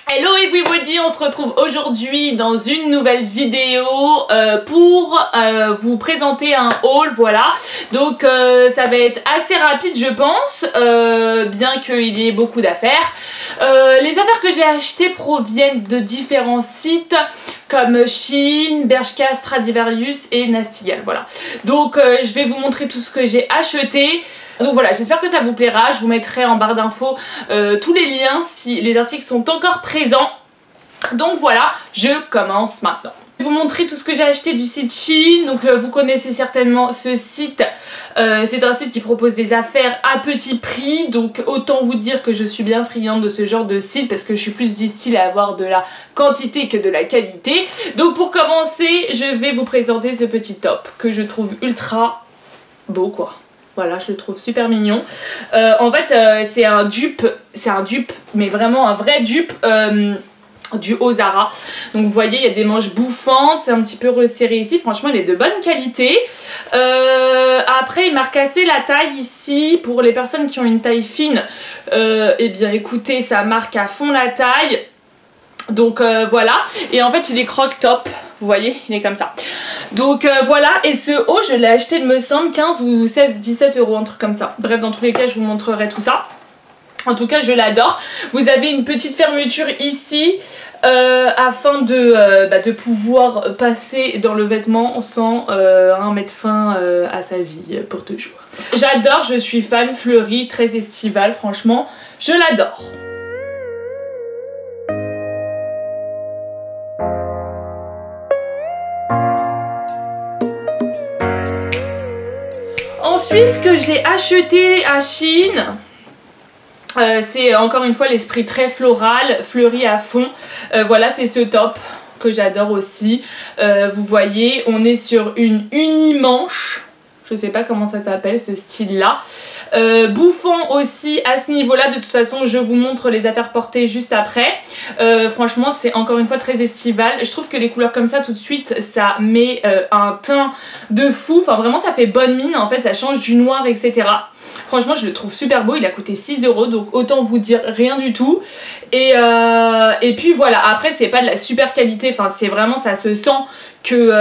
Hello everybody, on se retrouve aujourd'hui dans une nouvelle vidéo pour vous présenter un haul, voilà. Donc ça va être assez rapide je pense, bien qu'il y ait beaucoup d'affaires. Les affaires que j'ai achetées proviennent de différents sites comme Shein, Bershka, Stradivarius et Nastigal, voilà. Donc je vais vous montrer tout ce que j'ai acheté. Donc voilà, j'espère que ça vous plaira, je vous mettrai en barre d'infos tous les liens si les articles sont encore présents. Donc voilà, je commence maintenant. Je vais vous montrer tout ce que j'ai acheté du site Shein. Donc vous connaissez certainement ce site, c'est un site qui propose des affaires à petit prix. Donc autant vous dire que je suis bien friande de ce genre de site parce que je suis plus du style à avoir de la quantité que de la qualité. Donc pour commencer, je vais vous présenter ce petit top que je trouve ultra beau quoi. Voilà, je le trouve super mignon. En fait, c'est un dupe, mais vraiment un vrai dupe du haut Zara. Donc vous voyez, il y a des manches bouffantes, c'est un petit peu resserré ici. Franchement, il est de bonne qualité. Après, il m'a cassé la taille ici. Pour les personnes qui ont une taille fine, eh bien écoutez, ça marque à fond la taille. Donc voilà, et en fait il est croc-top, vous voyez, il est comme ça. Donc voilà, et ce haut je l'ai acheté il me semble 15 ou 16, 17 euros, un truc comme ça. Bref, dans tous les cas je vous montrerai tout ça. En tout cas je l'adore. Vous avez une petite fermeture ici afin de pouvoir passer dans le vêtement sans mettre fin à sa vie pour toujours. J'adore, je suis fan, fleuri, très estival, franchement je l'adore. Ensuite, ce que j'ai acheté à Shein, c'est encore une fois l'esprit très floral, fleuri à fond. Voilà, c'est ce top que j'adore aussi. Vous voyez, on est sur une unimanche. Je sais pas comment ça s'appelle ce style là. Bouffant aussi à ce niveau là. De toute façon je vous montre les affaires portées juste après. Franchement c'est encore une fois très estival. Je trouve que les couleurs comme ça tout de suite ça met un teint de fou. Enfin vraiment ça fait bonne mine en fait, ça change du noir etc. Franchement je le trouve super beau, il a coûté 6 euros donc autant vous dire rien du tout. Et puis voilà, après c'est pas de la super qualité, enfin c'est vraiment ça se sent que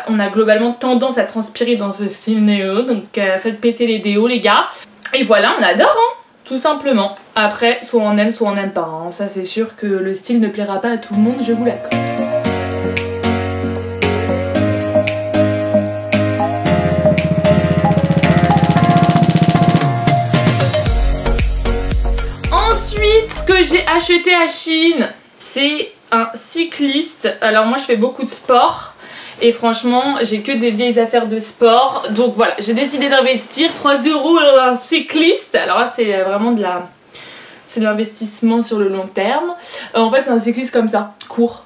on a globalement tendance à transpirer dans ce style néo, donc faites péter les déos les gars. Et voilà, on adore hein, tout simplement. Après soit on aime soit on n'aime pas hein. Ça c'est sûr que le style ne plaira pas à tout le monde, je vous l'accorde. Ensuite, ce que j'ai acheté à Shein, c'est un cycliste. Alors moi je fais beaucoup de sport et franchement j'ai que des vieilles affaires de sport. Donc voilà, j'ai décidé d'investir 3 euros dans un cycliste. Alors là c'est vraiment de l'investissement sur le long terme. En fait un cycliste comme ça, court.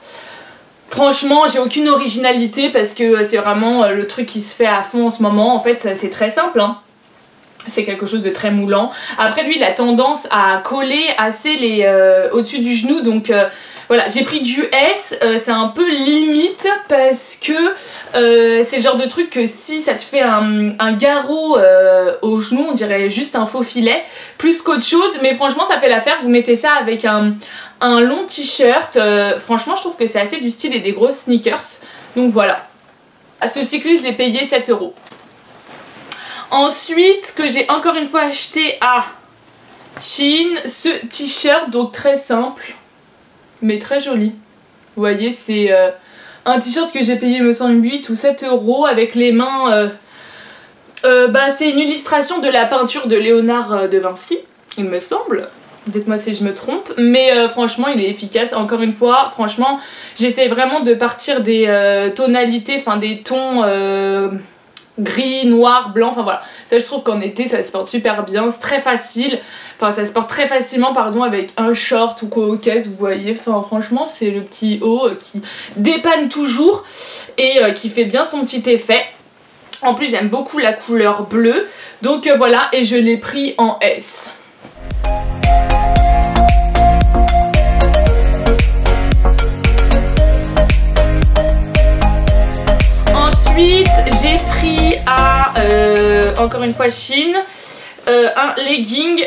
Franchement j'ai aucune originalité parce que c'est vraiment le truc qui se fait à fond en ce moment. En fait c'est très simple hein. C'est quelque chose de très moulant. Après lui il a tendance à coller assez les au-dessus du genou. Donc voilà, j'ai pris du S. C'est un peu limite parce que c'est le genre de truc que si ça te fait un garrot au genou, on dirait juste un faux filet plus qu'autre chose. Mais franchement ça fait l'affaire. Vous mettez ça avec un long t-shirt. Franchement je trouve que c'est assez du style et des grosses sneakers. Donc voilà. À ce cycliste je l'ai payé 7 euros. Ensuite, ce que j'ai encore une fois acheté à Shein, ce t-shirt, donc très simple, mais très joli. Vous voyez, c'est un t-shirt que j'ai payé, me semble, 8 ou 7 euros avec les mains. C'est une illustration de la peinture de Léonard de Vinci, il me semble. Dites-moi si je me trompe, mais franchement il est efficace. Encore une fois, franchement, j'essaie vraiment de partir des tonalités, enfin des tons... gris, noir, blanc, enfin voilà. Ça je trouve qu'en été ça se porte super bien, c'est très facile. Enfin ça se porte très facilement pardon avec un short ou coquette, vous voyez. Enfin franchement c'est le petit haut qui dépanne toujours et qui fait bien son petit effet. En plus j'aime beaucoup la couleur bleue. Donc voilà, et je l'ai pris en S. Ensuite j'ai pris à encore une fois Shein un legging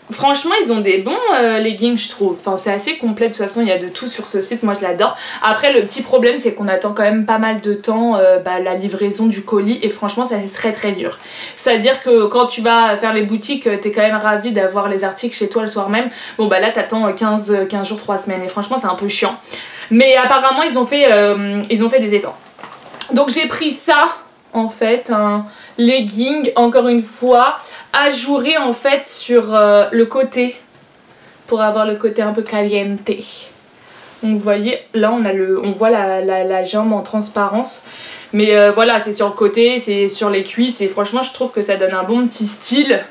Franchement, ils ont des bons leggings, je trouve. Enfin, c'est assez complet. De toute façon, il y a de tout sur ce site. Moi, je l'adore. Après, le petit problème, c'est qu'on attend quand même pas mal de temps la livraison du colis. Et franchement, ça c'est très très dur. C'est-à-dire que quand tu vas faire les boutiques, t'es quand même ravi d'avoir les articles chez toi le soir même. Bon, bah là, t'attends 15 jours, 3 semaines. Et franchement, c'est un peu chiant. Mais apparemment, ils ont fait des efforts. Donc, j'ai pris ça, en fait, un legging, encore une fois, ajouré en fait sur le côté pour avoir le côté un peu caliente. Donc vous voyez là on voit la jambe en transparence, mais voilà, c'est sur le côté, c'est sur les cuisses et franchement je trouve que ça donne un bon petit style.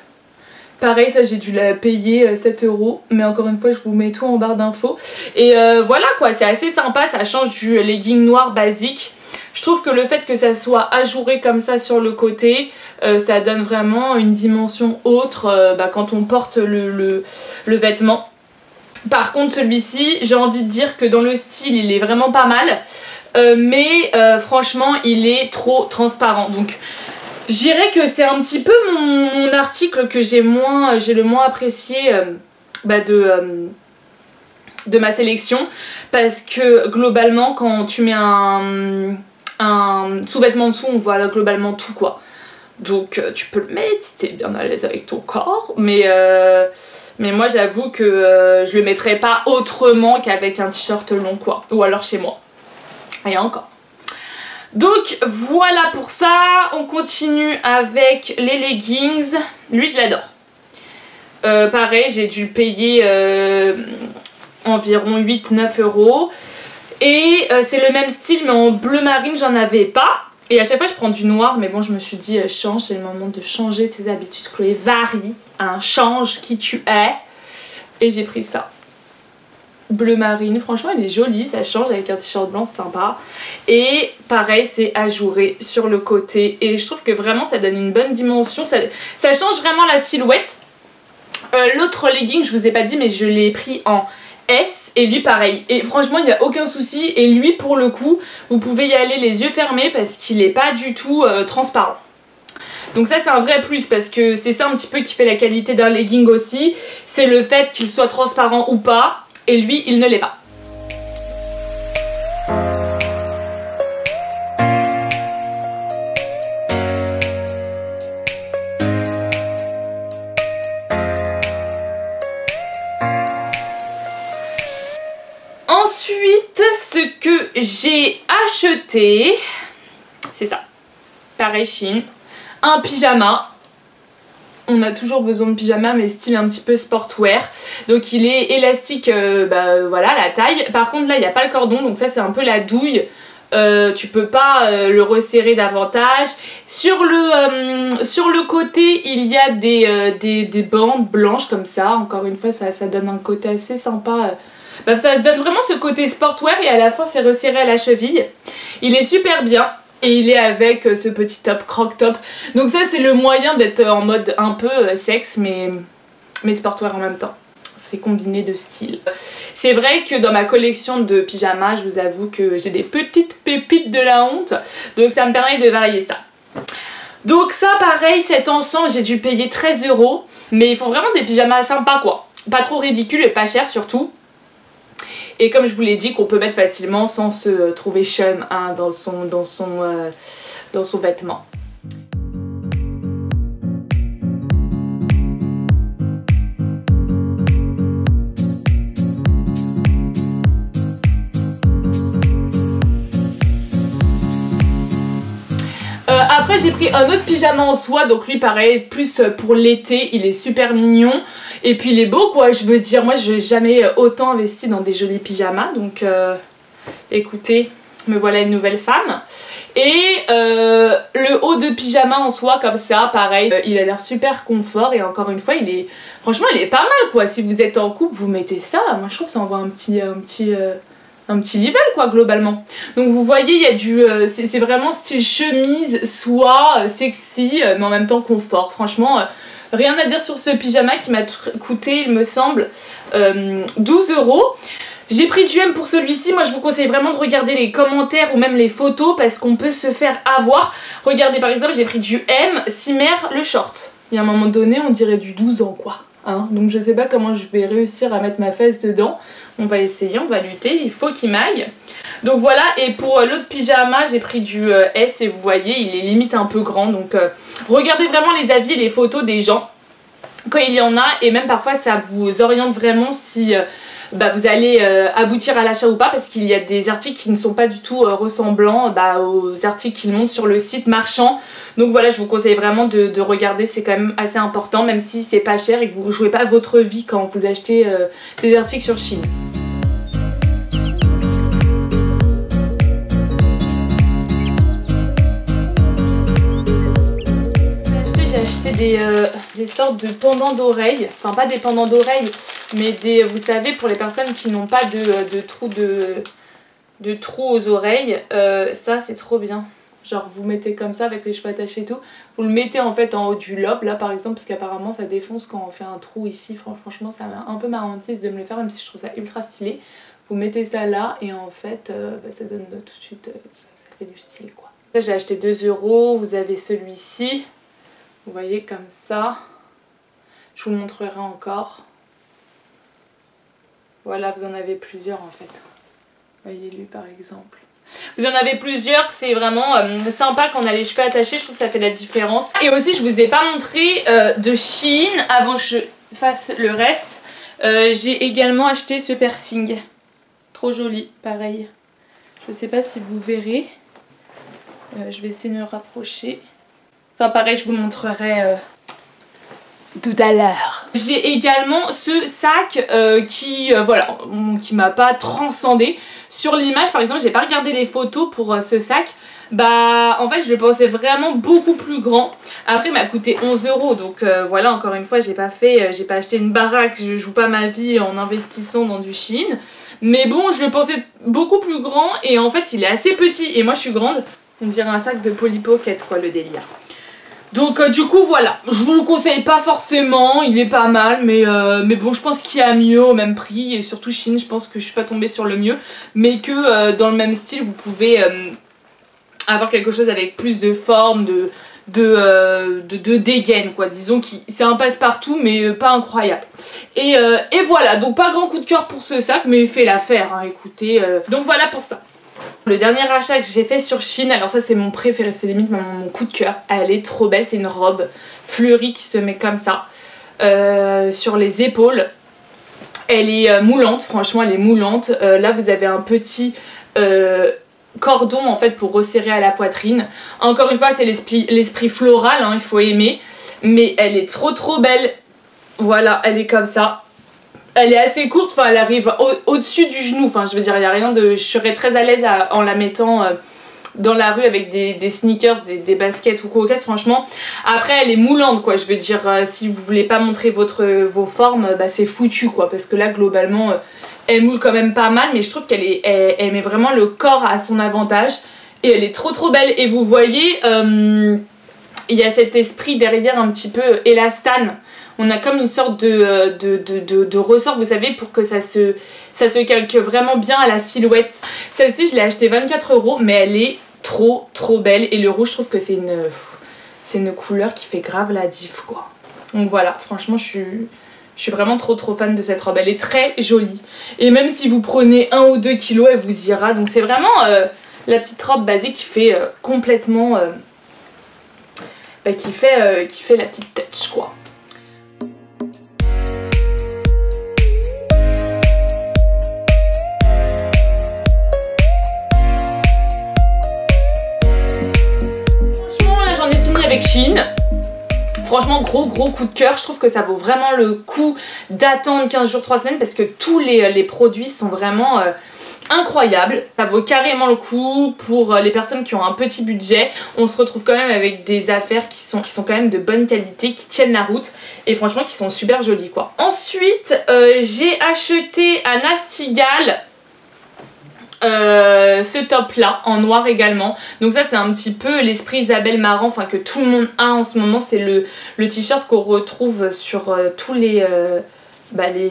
Pareil, ça j'ai dû la payer 7 €, mais encore une fois je vous mets tout en barre d'infos. Et voilà quoi, c'est assez sympa, ça change du legging noir basique. Je trouve que le fait que ça soit ajouré comme ça sur le côté, ça donne vraiment une dimension autre quand on porte le vêtement. Par contre celui-ci, j'ai envie de dire que dans le style il est vraiment pas mal, mais franchement il est trop transparent. Donc je dirais que c'est un petit peu mon article que j'ai le moins apprécié de ma sélection, parce que globalement quand tu mets un sous-vêtement dessous, on voit globalement tout quoi. Donc tu peux le mettre si t'es bien à l'aise avec ton corps, mais moi j'avoue que je le mettrais pas autrement qu'avec un t-shirt long quoi, ou alors chez moi. Et encore. Donc voilà pour ça, on continue avec les leggings. Lui je l'adore. Pareil, j'ai dû le payer environ 8-9 €. Et c'est le même style mais en bleu marine, j'en avais pas. Et à chaque fois je prends du noir, mais bon je me suis dit change, c'est le moment de changer tes habitudes Chloé, varie, hein, change qui tu es. Et j'ai pris ça. Bleu marine, franchement elle est jolie, ça change avec un t-shirt blanc, c'est sympa. Et pareil c'est ajouré sur le côté et je trouve que vraiment ça donne une bonne dimension, ça change vraiment la silhouette. L'autre legging je vous ai pas dit mais je l'ai pris en S et lui pareil, et franchement il n'y a aucun souci, et lui pour le coup vous pouvez y aller les yeux fermés parce qu'il n'est pas du tout transparent. Donc ça c'est un vrai plus, parce que c'est ça un petit peu qui fait la qualité d'un legging aussi, c'est le fait qu'il soit transparent ou pas, et lui il ne l'est pas. Ensuite, ce que j'ai acheté, c'est ça. Pareil, Shein. Un pyjama. On a toujours besoin de pyjama, mais style un petit peu sportwear. Donc il est élastique, voilà, la taille. Par contre là, il n'y a pas le cordon, donc ça c'est un peu la douille. Tu peux pas le resserrer davantage. Sur le côté, il y a des bandes blanches comme ça. Encore une fois, ça donne un côté assez sympa. Ça donne vraiment ce côté sportwear, et à la fin c'est resserré à la cheville. Il est super bien et il est avec ce petit top, croc top. Donc ça c'est le moyen d'être en mode un peu sexe mais sportwear en même temps. C'est combiné de style. C'est vrai que dans ma collection de pyjamas, je vous avoue que j'ai des petites pépites de la honte. Donc ça me permet de varier ça. Donc ça pareil, cet ensemble j'ai dû payer 13 €. Mais ils font vraiment des pyjamas sympas quoi. Pas trop ridicules et pas chers surtout. Et comme je vous l'ai dit, qu'on peut mettre facilement sans se trouver chum hein, dans son vêtement. Après j'ai pris un autre pyjama en soie, donc lui pareil, plus pour l'été, il est super mignon. Et puis il est beau quoi, je veux dire, moi je n'ai jamais autant investi dans des jolis pyjamas. Donc écoutez, me voilà une nouvelle femme. Et le haut de pyjama en soie comme ça, pareil, il a l'air super confort. Et encore une fois, franchement il est pas mal quoi. Si vous êtes en couple, vous mettez ça, moi je trouve que ça envoie un petit level quoi globalement. Donc vous voyez il y a du c'est vraiment style chemise, soie, sexy mais en même temps confort. Franchement rien à dire sur ce pyjama qui m'a coûté il me semble 12 €. J'ai pris du M pour celui-ci. Moi je vous conseille vraiment de regarder les commentaires ou même les photos parce qu'on peut se faire avoir. Regardez par exemple j'ai pris du M Simmer le short. Il y a un moment donné on dirait du 12 ans quoi. hein. Donc je sais pas comment je vais réussir à mettre ma fesse dedans. On va essayer, on va lutter, il faut qu'il m'aille. Donc voilà, et pour l'autre pyjama, j'ai pris du S et vous voyez, il est limite un peu grand. Donc regardez vraiment les avis et les photos des gens quand il y en a, et même parfois ça vous oriente vraiment si vous allez aboutir à l'achat ou pas, parce qu'il y a des articles qui ne sont pas du tout ressemblants aux articles qu'ils montrent sur le site marchand. Donc voilà, je vous conseille vraiment de regarder, c'est quand même assez important, même si c'est pas cher et que vous ne jouez pas votre vie quand vous achetez des articles sur Shein. J'ai acheté des sortes de pendants d'oreilles, enfin pas des pendants d'oreilles, mais des, vous savez, pour les personnes qui n'ont pas de trous aux oreilles, ça c'est trop bien. Genre vous mettez comme ça avec les cheveux attachés et tout, vous le mettez en fait en haut du lobe là par exemple, parce qu'apparemment ça défonce quand on fait un trou ici. Franchement ça m'a un peu marrantise de me le faire, même si je trouve ça ultra stylé. Vous mettez ça là et en fait ça donne tout de suite, ça fait du style quoi. J'ai acheté 2 €, vous avez celui-ci. Vous voyez comme ça, je vous le montrerai encore. Voilà, vous en avez plusieurs en fait. Voyez lui par exemple. Vous en avez plusieurs, c'est vraiment sympa quand on a les cheveux attachés, je trouve que ça fait la différence. Et aussi je vous ai pas montré de Shein avant que je fasse le reste. J'ai également acheté ce piercing. Trop joli, pareil. Je sais pas si vous verrez. Je vais essayer de me rapprocher. Enfin pareil, je vous montrerai tout à l'heure. J'ai également ce sac qui m'a pas transcendé. Sur l'image par exemple, j'ai pas regardé les photos pour ce sac. En fait je le pensais vraiment beaucoup plus grand. Après il m'a coûté 11 €, donc voilà, encore une fois j'ai pas acheté une baraque, je joue pas ma vie en investissant dans du Shein. Mais bon, je le pensais beaucoup plus grand et en fait il est assez petit et moi je suis grande. On dirait un sac de Polly Pocket quoi, le délire. Donc du coup voilà, je vous le conseille pas forcément, il est pas mal, mais bon je pense qu'il y a mieux au même prix, et surtout Shein, je pense que je suis pas tombée sur le mieux, mais que dans le même style vous pouvez avoir quelque chose avec plus de forme, de dégaine quoi, disons que c'est un passe-partout mais pas incroyable. Et voilà, donc pas grand coup de cœur pour ce sac, mais il fait l'affaire, hein, écoutez, donc voilà pour ça. Le dernier achat que j'ai fait sur Shein, alors ça c'est mon préféré, c'est limite mon coup de cœur. Elle est trop belle, c'est une robe fleurie qui se met comme ça sur les épaules. Elle est moulante, franchement elle est moulante. Là vous avez un petit cordon en fait pour resserrer à la poitrine. Encore une fois c'est l'esprit floral, hein, il faut aimer. Mais elle est trop belle. Voilà, elle est comme ça. Elle est assez courte, enfin elle arrive au-dessus du genou, enfin je veux dire il n'y a rien de... Je serais très à l'aise en la mettant dans la rue avec des sneakers, des baskets ou quoi, franchement. Après elle est moulante quoi, je veux dire si vous voulez pas montrer vos formes, c'est foutu quoi, parce que là globalement elle moule quand même pas mal, mais je trouve elle met vraiment le corps à son avantage et elle est trop belle. Et vous voyez, il y a cet esprit derrière un petit peu élastane. On a comme une sorte de ressort, vous savez, pour que ça se calque vraiment bien à la silhouette. Celle-ci, je l'ai achetée 24 €, mais elle est trop belle. Et le rouge, je trouve que c'est une couleur qui fait grave la diff, quoi. Donc voilà, franchement, je suis vraiment trop fan de cette robe. Elle est très jolie. Et même si vous prenez 1 ou 2 kilos, elle vous ira. Donc c'est vraiment la petite robe basique qui fait complètement... qui fait la petite touch, quoi. Avec Shein, franchement gros coup de cœur. Je trouve que ça vaut vraiment le coup d'attendre 15 jours 3 semaines parce que tous les produits sont vraiment incroyables. Ça vaut carrément le coup pour les personnes qui ont un petit budget. On se retrouve quand même avec des affaires qui sont quand même de bonne qualité, qui tiennent la route et franchement qui sont super jolies quoi. Ensuite j'ai acheté à Nastigal ce top là en noir également, donc ça c'est un petit peu l'esprit Isabelle Marant, enfin que tout le monde a en ce moment. C'est le t-shirt qu'on retrouve sur tous les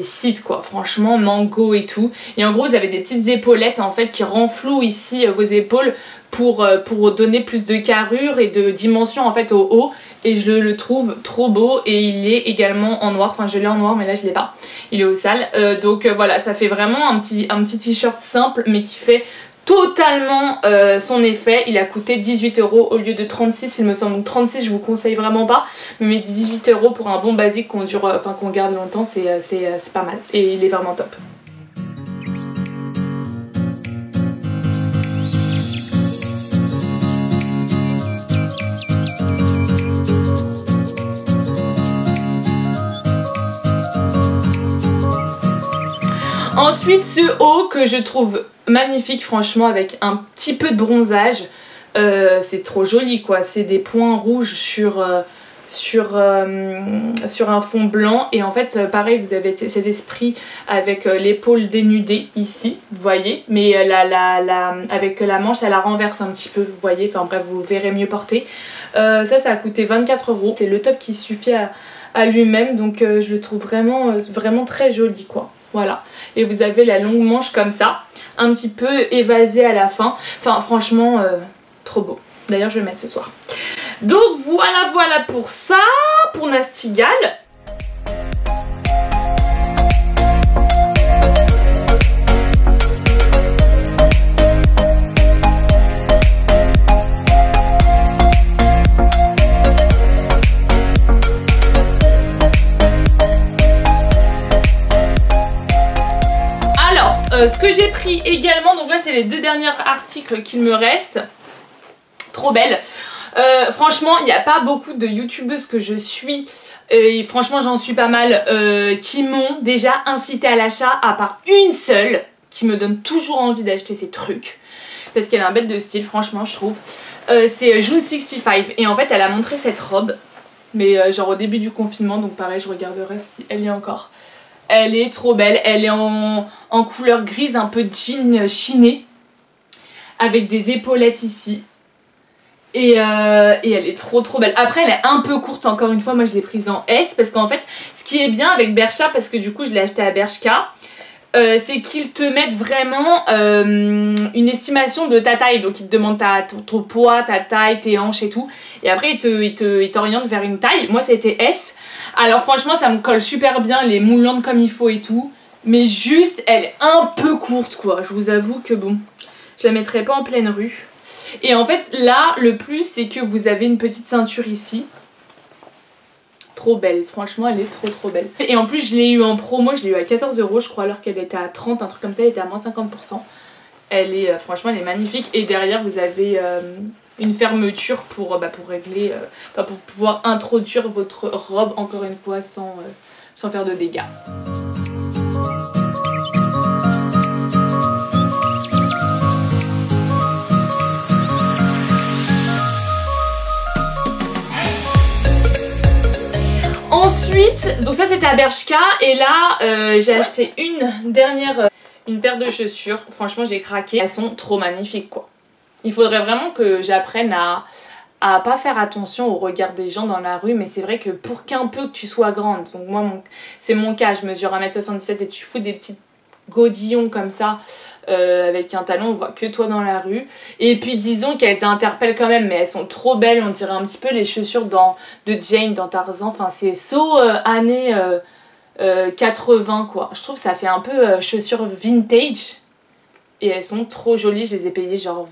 sites quoi, franchement Mango et tout. Et en gros vous avez des petites épaulettes en fait qui renflouent ici vos épaules pour donner plus de carrure et de dimension en fait au haut. et je le trouve trop beau et il est également en noir, enfin je l'ai en noir mais là je l'ai pas, il est au sale. Donc voilà, ça fait vraiment un petit t-shirt simple mais qui fait totalement son effet. Il a coûté 18 € au lieu de 36 il me semble, donc 36 je vous conseille vraiment pas, mais 18 € pour un bon basique qu'on qu'on garde longtemps, c'est pas mal et il est vraiment top. Ensuite ce haut que je trouve magnifique franchement, avec un petit peu de bronzage, c'est trop joli quoi, c'est des points rouges sur un fond blanc et en fait pareil vous avez cet esprit avec l'épaule dénudée ici, vous voyez, mais avec la manche elle la renverse un petit peu, vous voyez, enfin bref vous verrez mieux porter. Ça a coûté 24 €, c'est le top qui suffit à lui-même, donc je le trouve vraiment très joli quoi. Voilà, et vous avez la longue manche comme ça, un petit peu évasée à la fin. Enfin franchement, trop beau. D'ailleurs je vais le mettre ce soir. Donc voilà pour ça, pour Nasty Gal. Ce que j'ai pris également, donc là c'est les deux derniers articles qu'il me reste, trop belle. Franchement il n'y a pas beaucoup de youtubeuses que je suis, et franchement j'en suis pas mal, qui m'ont déjà incité à l'achat, à part une seule qui me donne toujours envie d'acheter ces trucs parce qu'elle a un bête de style franchement je trouve. C'est June65 et en fait elle a montré cette robe, mais genre au début du confinement, donc pareil je regarderai si elle y est encore. Elle est trop belle, elle est en couleur grise, un peu jean chiné, avec des épaulettes ici. Et elle est trop belle. Après elle est un peu courte, encore une fois, moi je l'ai prise en S, parce qu'en fait, ce qui est bien avec Bershka, parce que du coup je l'ai acheté à Bershka, c'est qu'ils te mettent vraiment une estimation de ta taille. Donc ils te demandent ton poids, ta taille, tes hanches et tout. Et après ils t'orientent vers une taille. Moi c'était S. Alors franchement ça me colle super bien, elle est moulante comme il faut et tout. Mais juste elle est un peu courte quoi. Je vous avoue que bon, je la mettrai pas en pleine rue. Et en fait là le plus c'est que vous avez une petite ceinture ici. Trop belle, franchement elle est trop belle. Et en plus je l'ai eu en promo, je l'ai eu à 14 € je crois, alors qu'elle était à 30, un truc comme ça, elle était à moins 50%. Elle est, franchement elle est magnifique. Et derrière vous avez une fermeture pour régler, pour pouvoir introduire votre robe encore une fois sans faire de dégâts. Ensuite, donc ça c'était à Bershka et là j'ai acheté une paire de chaussures. Franchement j'ai craqué, elles sont trop magnifiques quoi. Il faudrait vraiment que j'apprenne à pas faire attention au regard des gens dans la rue, mais c'est vrai que pour qu'un peu que tu sois grande, donc moi c'est mon cas, je mesure 1m77 et tu fous des petits godillons comme ça avec un talon, on voit que toi dans la rue. Et puis disons qu'elles interpellent quand même, mais elles sont trop belles, on dirait un petit peu les chaussures de Jane dans Tarzan, enfin c'est so années 80 quoi. Je trouve que ça fait un peu chaussures vintage et elles sont trop jolies, je les ai payées genre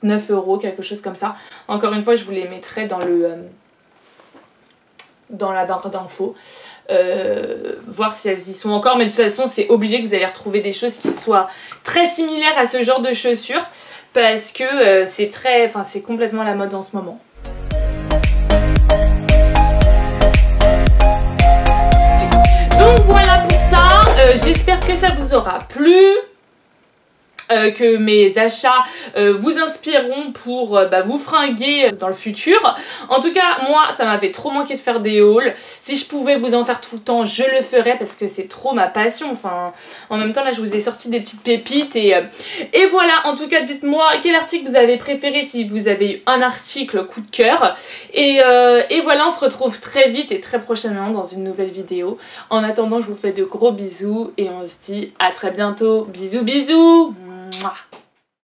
29 €, quelque chose comme ça. Encore une fois je vous les mettrai dans la barre d'infos. Voir si elles y sont encore, mais de toute façon c'est obligé que vous allez retrouver des choses qui soient très similaires à ce genre de chaussures parce que c'est complètement la mode en ce moment. Donc voilà pour ça, j'espère que ça vous aura plu. Que mes achats vous inspireront pour vous fringuer dans le futur. En tout cas moi ça m'avait trop manqué de faire des hauls. Si je pouvais vous en faire tout le temps je le ferais parce que c'est trop ma passion. Enfin en même temps là je vous ai sorti des petites pépites et voilà. En tout cas dites-moi quel article vous avez préféré, si vous avez eu un article coup de cœur. Et voilà, on se retrouve très vite et très prochainement dans une nouvelle vidéo. En attendant je vous fais de gros bisous et on se dit à très bientôt. Bisous bisous. Mouah.